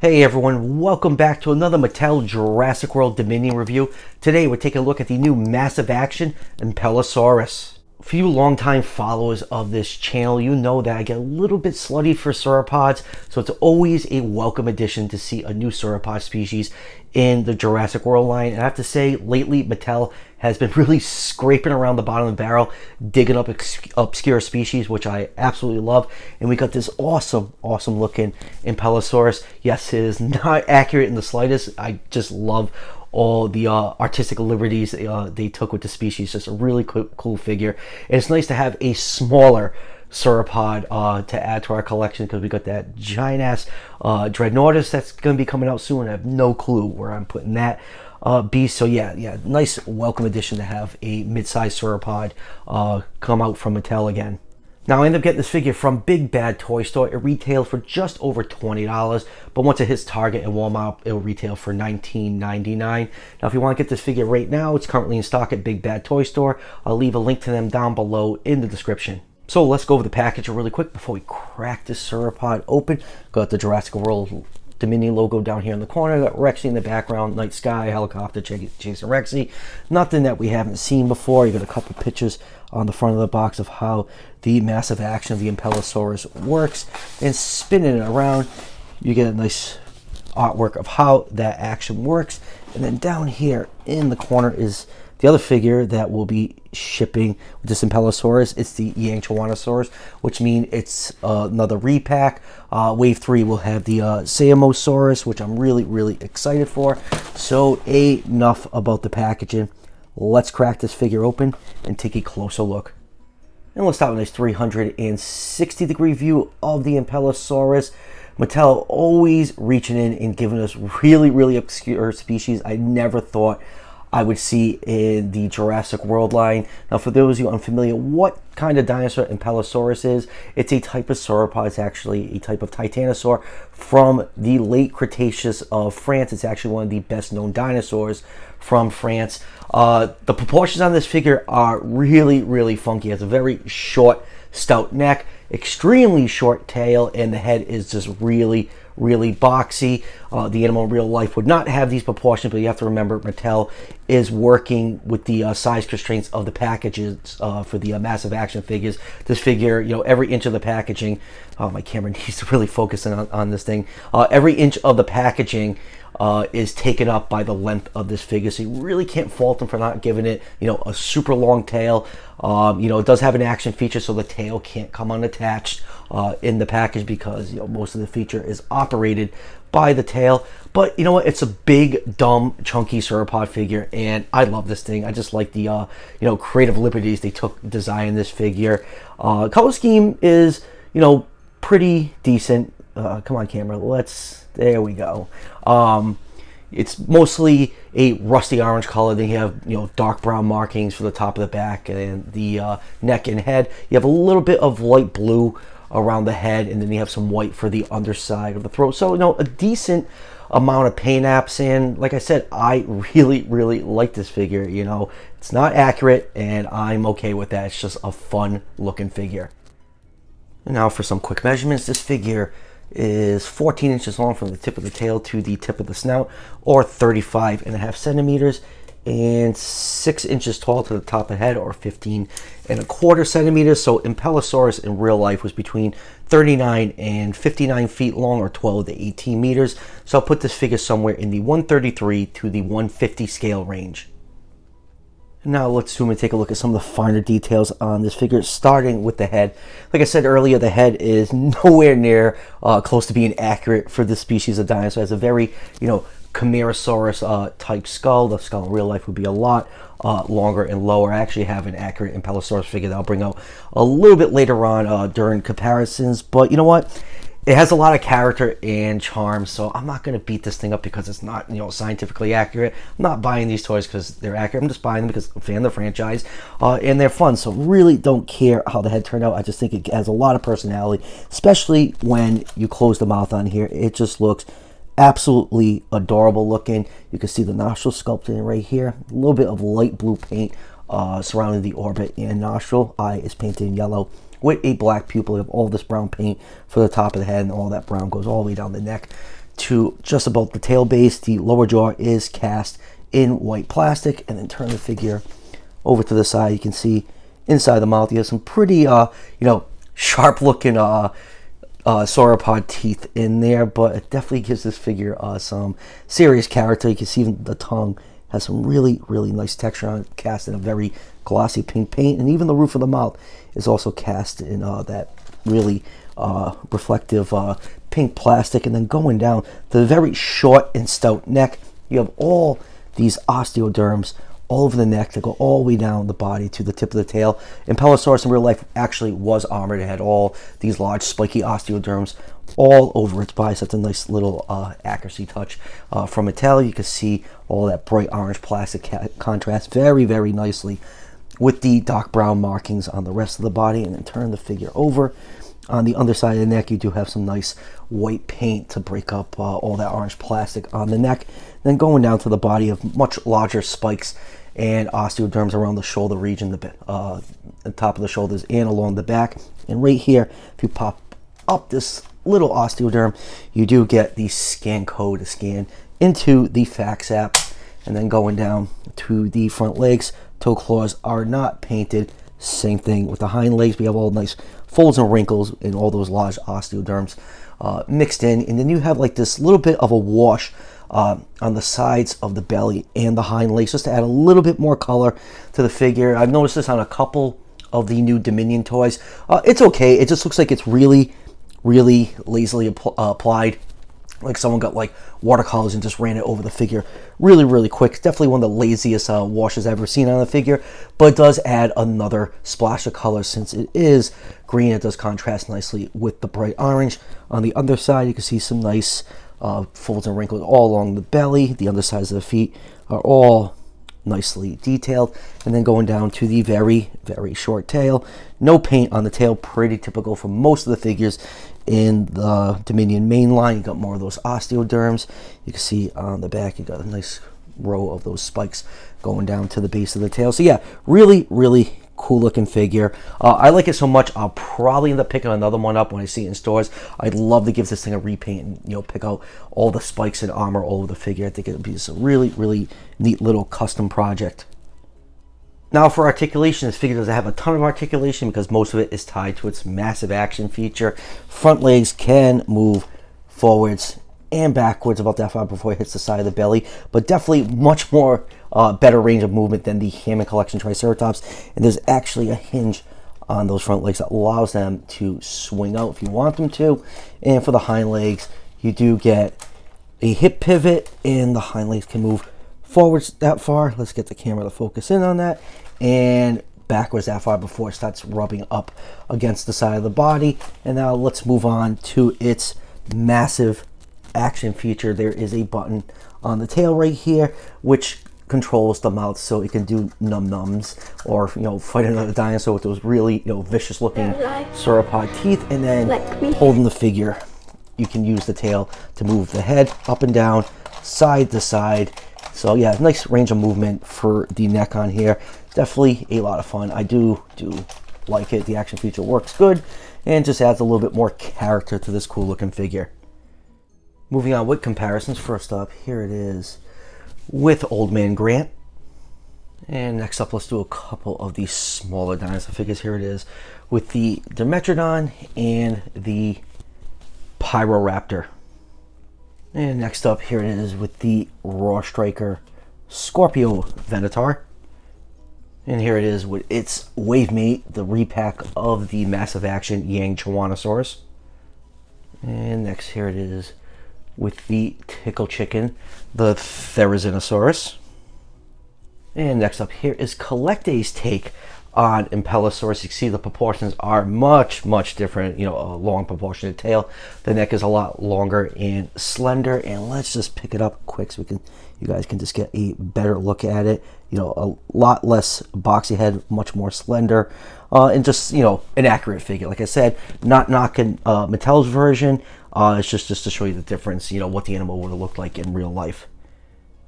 Hey everyone, welcome back to another Mattel Jurassic World Dominion review. Today we're taking a look at the new massive action Ampelosaurus. For you longtime followers of this channel, you know that I get a little bit slutty for sauropods, so it's always a welcome addition to see a new sauropod species in the Jurassic World line. And I have to say, lately Mattel has been really scraping around the bottom of the barrel, digging up obscure species, which I absolutely love. And we got this awesome looking Ampelosaurus. Yes, it is not accurate in the slightest. I just love all the artistic liberties they took with the species. Just a really cool figure. And it's nice to have a smaller sauropod to add to our collection, because we got that giant ass Dreadnoughtus that's going to be coming out soon. I have no clue where I'm putting that beast. So yeah, nice welcome addition to have a mid-sized sauropod come out from Mattel again. Now, I ended up getting this figure from Big Bad Toy Store. It retailed for just over $20, but once it hits Target and Walmart, it'll retail for $19.99. Now, if you want to get this figure right now, it's currently in stock at Big Bad Toy Store. I'll leave a link to them down below in the description. So let's go over the package really quick before we crack this sauropod open. Got the Jurassic World Dominion logo down here in the corner. Got Rexy in the background, night sky, helicopter chasing Rexy. Nothing that we haven't seen before. You got a couple pictures on the front of the box of how the massive action of the Ampelosaurus works. And spinning it around, you get a nice artwork of how that action works. And then down here in the corner is the other figure that will be shipping with this Ampelosaurus. It's the Yangchuanosaurus, which means it's another repack. Wave 3 will have the Sauropod, which I'm really excited for. So enough about the packaging. Let's crack this figure open and take a closer look. And let's start with this 360 degree view of the Ampelosaurus. Mattel always reaching in and giving us really obscure species I never thought I would see in the Jurassic World line. Now, for those of you unfamiliar, what kind of dinosaur Ampelosaurus is, it's a type of sauropod. It's actually a type of titanosaur from the late Cretaceous of France. It's actually one of the best known dinosaurs from France. The proportions on this figure are really funky. It has a very short, stout neck, extremely short tail, and the head is just really boxy. The animal in real life would not have these proportions, but you have to remember Mattel is working with the size constraints of the packages for the massive action figures. This figure, every inch of the packaging, my camera needs to really focus in on this thing. Every inch of the packaging is taken up by the length of this figure, so you really can't fault them for not giving it, a super long tail. It does have an action feature, so the tail can't come unattached in the package, because most of the feature is operated by the tail. But you know what? It's a big, dumb, chunky sauropod figure, and I love this thing. I just like the creative liberties they took designing this figure. Color scheme is pretty decent. Come on, camera. There we go. It's mostly a rusty orange color. Then you have dark brown markings for the top of the back and the neck and head. You have a little bit of light blue around the head, and then you have some white for the underside of the throat. So a decent amount of paint apps. And like I said, I really like this figure. It's not accurate, and I'm okay with that. It's just a fun looking figure. And now for some quick measurements. This figure is 14 inches long from the tip of the tail to the tip of the snout, or 35.5 centimeters, and 6 inches tall to the top of the head, or 15.25 centimeters. So Ampelosaurus in real life was between 39 and 59 feet long, or 12 to 18 meters. So I'll put this figure somewhere in the 133 to the 150 scale range. Now let's zoom and take a look at some of the finer details on this figure, starting with the head. Like I said earlier, the head is nowhere near close to being accurate for this species of dinosaur. It has a very, Chimaerosaurus type skull. The skull in real life would be a lot longer and lower. I actually have an accurate Ampelosaurus figure that I'll bring out a little bit later on during comparisons. But you know what? It has a lot of character and charm, so I'm not going to beat this thing up because it's not, scientifically accurate. I'm not buying these toys because they're accurate. I'm just buying them because I'm a fan of the franchise, and they're fun. So really don't care how the head turned out. I just think it has a lot of personality, especially when you close the mouth on here. It just looks absolutely adorable looking. You can see the nostril sculpted in right here. A little bit of light blue paint surrounding the orbit and nostril. Eye is painted in yellow with a black pupil. You have all this brown paint for the top of the head, and all that brown goes all the way down the neck to just about the tail base. The lower jaw is cast in white plastic, and then turn the figure over to the side. You can see inside the mouth, you have some pretty, sharp looking sauropod teeth in there, but it definitely gives this figure some serious character. You can see even the tongue has some really, really nice texture on it, cast in a very glossy pink paint, and even the roof of the mouth is also cast in that really reflective pink plastic. And then going down to the very short and stout neck, you have all these osteoderms all over the neck that go all the way down the body to the tip of the tail. Ampelosaurus in real life actually was armored. It had all these large spiky osteoderms all over its body. So that's a nice little accuracy touch from Mattel. You can see all that bright orange plastic contrast very, very nicely with the dark brown markings on the rest of the body. And then turn the figure over. On the underside of the neck, you do have some nice white paint to break up all that orange plastic on the neck. Then going down to the body of much larger spikes and osteoderms around the shoulder region, the top of the shoulders and along the back. And right here, if you pop up this little osteoderm, you do get the scan code to scan into the fax app. And then going down to the front legs, toe claws are not painted. Same thing with the hind legs. We have all nice folds and wrinkles and all those large osteoderms mixed in. And then you have like this little bit of a wash on the sides of the belly and the hind legs, just to add a little bit more color to the figure. I've noticed this on a couple of the new Dominion toys. It's okay. It just looks like it's really, really lazily applied. Like someone got like watercolors and just ran it over the figure really, really quick. It's definitely one of the laziest washes I've ever seen on the figure, but it does add another splash of color since it is green. It does contrast nicely with the bright orange. On the underside, you can see some nice folds and wrinkles all along the belly. The undersides of the feet are all nicely detailed. And then going down to the very, very short tail. No paint on the tail, pretty typical for most of the figures in the Dominion main line. You got more of those osteoderms. You can see on the back, you got a nice row of those spikes going down to the base of the tail. So yeah, really, really cool looking figure. I like it so much, I'll probably end up picking another one up when I see it in stores. I'd love to give this thing a repaint and pick out all the spikes and armor all over the figure. I think it would be just a really, really neat little custom project. Now for articulation, this figure doesn't have a ton of articulation because most of it is tied to its massive action feature. Front legs can move forwards and backwards about that far before it hits the side of the belly, but definitely much more better range of movement than the Hammond Collection Triceratops. And there's actually a hinge on those front legs that allows them to swing out if you want them to. And for the hind legs, you do get a hip pivot, and the hind legs can move forwards that far. Let's get the camera to focus in on that, and backwards that far before it starts rubbing up against the side of the body. And now let's move on to its massive action feature. There is a button on the tail right here which controls the mouth, so it can do num-nums or fight another dinosaur with those really vicious looking sauropod teeth. And then holding the figure, you can use the tail to move the head up and down, side to side. So yeah, nice range of movement for the neck on here. Definitely a lot of fun. I do like it. The action feature works good and just adds a little bit more character to this cool looking figure. Moving on with comparisons, first up, here it is with Old Man Grant. And next up, let's do a couple of these smaller dinosaur figures. Here it is with the Dimetrodon and the Pyroraptor. And next up, here it is with the Raw Striker Scorpio Venator. And here it is with its wave mate, the repack of the massive action Yang Chawanosaurus. And next, here it is with the Tickle Chicken, the Therizinosaurus. And next up here is Collecte's take on Ampelosaurus. You can see the proportions are much, much different. A long proportionate tail. The neck is a lot longer and slender. And let's just pick it up quick so you guys can just get a better look at it. A lot less boxy head, much more slender, and just an accurate figure. Like I said, not knocking Mattel's version. It's just to show you the difference. What the animal would have looked like in real life.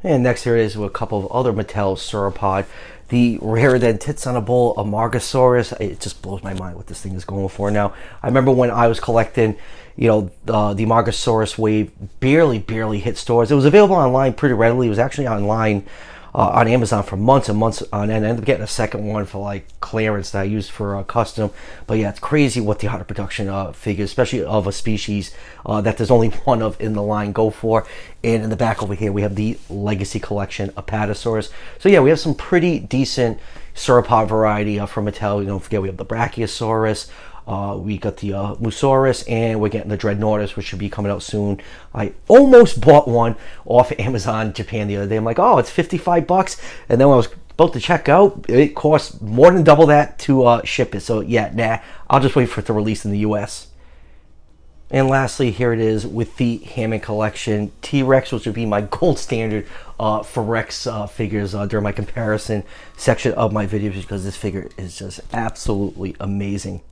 And next here it is with a couple of other Mattel Sauropod. The rarer than tits on a bull, Ampelosaurus. It just blows my mind what this thing is going for now. I remember when I was collecting, you know, the Ampelosaurus wave barely hit stores. It was available online pretty readily. It was actually online on Amazon for months and months on end. I ended up getting a second one for like clearance that I used for custom. But yeah, it's crazy what the auto production figures, especially of a species that there's only one of in the line, go for. And in the back over here, we have the Legacy Collection Apatosaurus. So yeah, we have some pretty decent sauropod variety from Mattel. You don't forget, we have the Brachiosaurus. We got the Musaurus, and we're getting the Dreadnoughtus, which should be coming out soon. I almost bought one off Amazon Japan the other day. I'm like, oh, it's 55 bucks. And then when I was about to check out, it cost more than double that to ship it. So yeah, nah, I'll just wait for it to release in the US. And lastly, here it is with the Hammond Collection T-Rex, which would be my gold standard for Rex figures during my comparison section of my videos, because this figure is just absolutely amazing.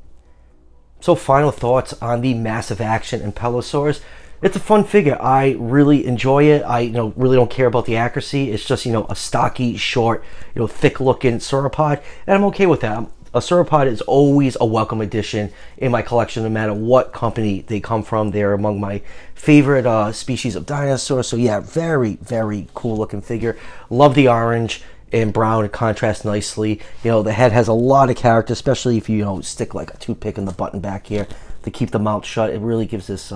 So final thoughts on the Massive Action Ampelosaurus. It's a fun figure. I really enjoy it. I really don't care about the accuracy. It's just a stocky, short, thick looking sauropod, and I'm okay with that. A sauropod is always a welcome addition in my collection, no matter what company they come from. They're among my favorite species of dinosaur. So yeah, very cool looking figure. Love the orange and brown. It contrasts nicely. The head has a lot of character, especially if you stick like a toothpick in the button back here to keep the mouth shut. It really gives this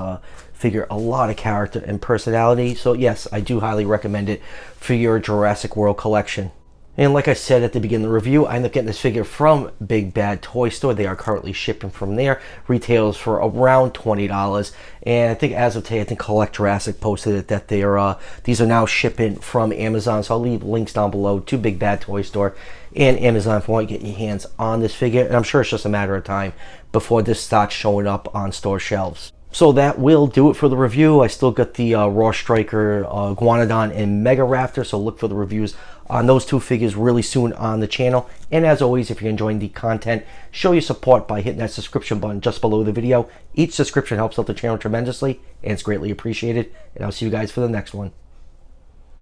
figure a lot of character and personality. So yes, I do highly recommend it for your Jurassic World collection. And like I said at the beginning of the review, I ended up getting this figure from Big Bad Toy Store. They are currently shipping from there. Retails for around $20. And I think as of today, I think Collect Jurassic posted it that they are these are now shipping from Amazon. So I'll leave links down below to Big Bad Toy Store and Amazon if you want to get your hands on this figure. And I'm sure it's just a matter of time before this starts showing up on store shelves. So that will do it for the review. I still got the Raw Striker, Iguanodon, and Mega Raptor, so look for the reviews on those two figures really soon on the channel. And as always, if you're enjoying the content, show your support by hitting that subscription button just below the video. Each subscription helps out the channel tremendously, and it's greatly appreciated. And I'll see you guys for the next one.